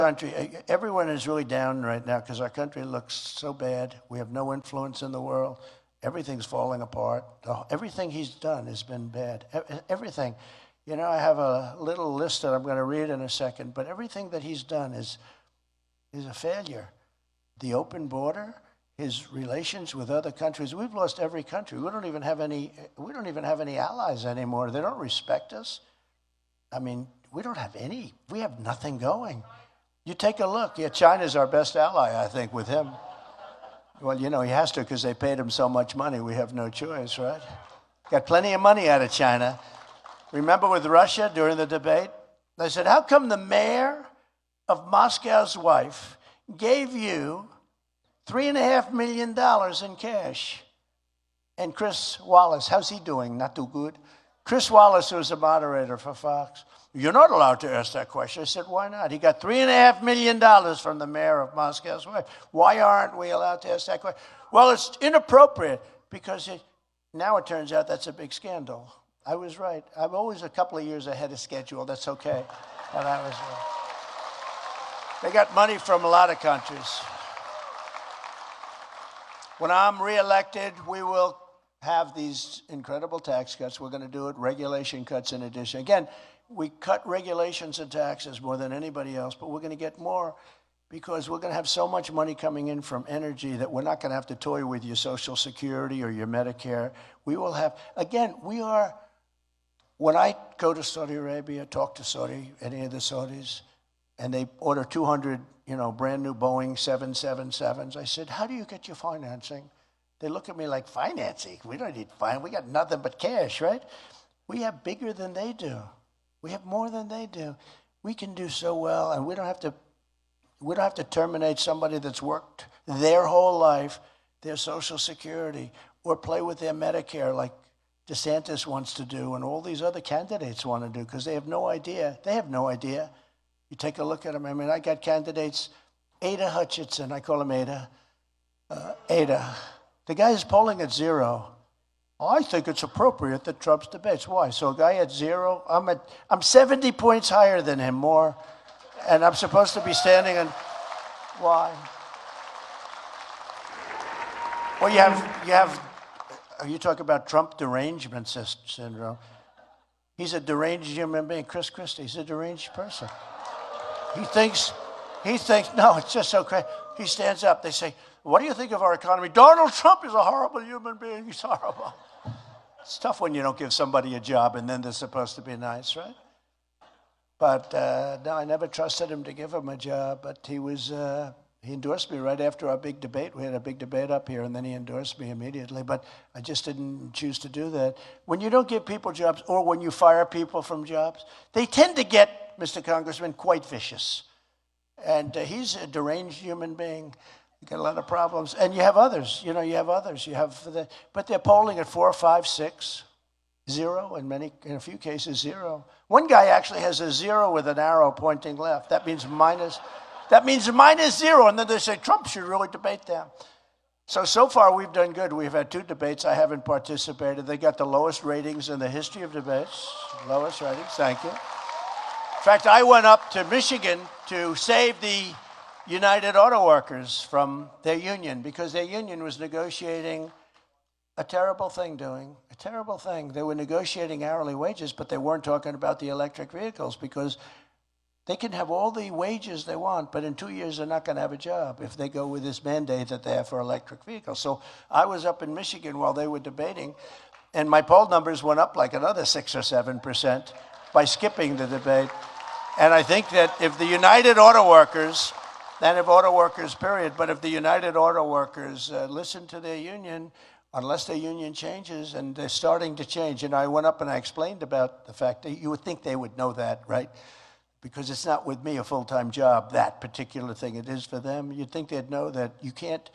country, everyone is really down right now because our country looks so bad. We have no influence in the world. Everything's falling apart. Everything he's done has been bad. Everything. You know, I have a little list that I'm going to read in a second, but everything that he's done is a failure. The open border, his relations with other countries. We've lost every country. We don't even have any allies anymore. They don't respect us. I mean, we have nothing going. You take a look. Yeah, China's our best ally, I think, with him. Well, you know, he has to because they paid him so much money. We have no choice, right? Got plenty of money out of China. Remember with Russia during the debate? They said, how come the mayor of Moscow's wife gave you $3.5 million in cash? And Chris Wallace, how's he doing? Not too good. Chris Wallace, who was a moderator for Fox, you're not allowed to ask that question. I said, why not? He got $3.5 million from the mayor of Moscow's wife. Why aren't we allowed to ask that question? Well, it's inappropriate because now it turns out that's a big scandal. I was right. I'm always a couple of years ahead of schedule. That's okay. And I was right. They got money from a lot of countries. When I'm reelected, we will have these incredible tax cuts. We're going to do it, regulation cuts in addition. Again, we cut regulations and taxes more than anybody else, but we're going to get more because we're going to have so much money coming in from energy that we're not going to have to toy with your Social Security or your Medicare. We will have, again, when I go to Saudi Arabia, talk to any of the Saudis, and they order 200, brand new Boeing 777s, I said, how do you get your financing? They look at me like, financing? We don't need finance. We got nothing but cash, right? We have bigger than they do. We have more than they do. We can do so well, and we don't have to terminate somebody that's worked their whole life, their Social Security, or play with their Medicare like DeSantis wants to do and all these other candidates want to do because they have no idea. They have no idea. You take a look at them. I mean, I got candidates, Ada Hutchinson, I call him Ada. Ada. The guy is polling at 0. I think it's appropriate that Trump's debates. Why? So a guy at 0, I'm 70 points higher than him, more, and I'm supposed to be standing on. Why? Well, you talk about Trump derangement syndrome. He's a deranged human being. Christie, he's a deranged person. He thinks, no, it's just so crazy. He stands up. They say, what do you think of our economy? Donald Trump is a horrible human being. He's horrible. It's tough when you don't give somebody a job and then they're supposed to be nice, right? But no, I never trusted him to give him a job. But he endorsed me right after our big debate. We had a big debate up here, and then he endorsed me immediately. But I just didn't choose to do that. When you don't give people jobs or when you fire people from jobs, they tend to get, Mr. Congressman, quite vicious. And he's a deranged human being. You got a lot of problems. And you have others. You have others. But they're polling at 4, 5, 6, 0, in a few cases, 0. One guy actually has a 0 with an arrow pointing left. That means minus 0. And then they say, Trump should really debate them. So far, we've done good. We've had 2 debates. I haven't participated. They got the lowest ratings in the history of debates. Lowest ratings. Thank you. In fact, I went up to Michigan to save the United Auto Workers from their union because their union was negotiating a terrible thing. They were negotiating hourly wages, but they weren't talking about the electric vehicles because they can have all the wages they want, but in 2 years they're not going to have a job if they go with this mandate that they have for electric vehicles. So I was up in Michigan while they were debating, and my poll numbers went up like another 6 or 7% by skipping the debate. And I think that if the United Auto Workers, and if auto workers, period, but if the United Auto Workers listen to their union, unless their union changes, and they're starting to change. I went up and I explained about the fact that you would think they would know that, right? Because it's not with me a full-time job, that particular thing. It is for them. You'd think they'd know that you can't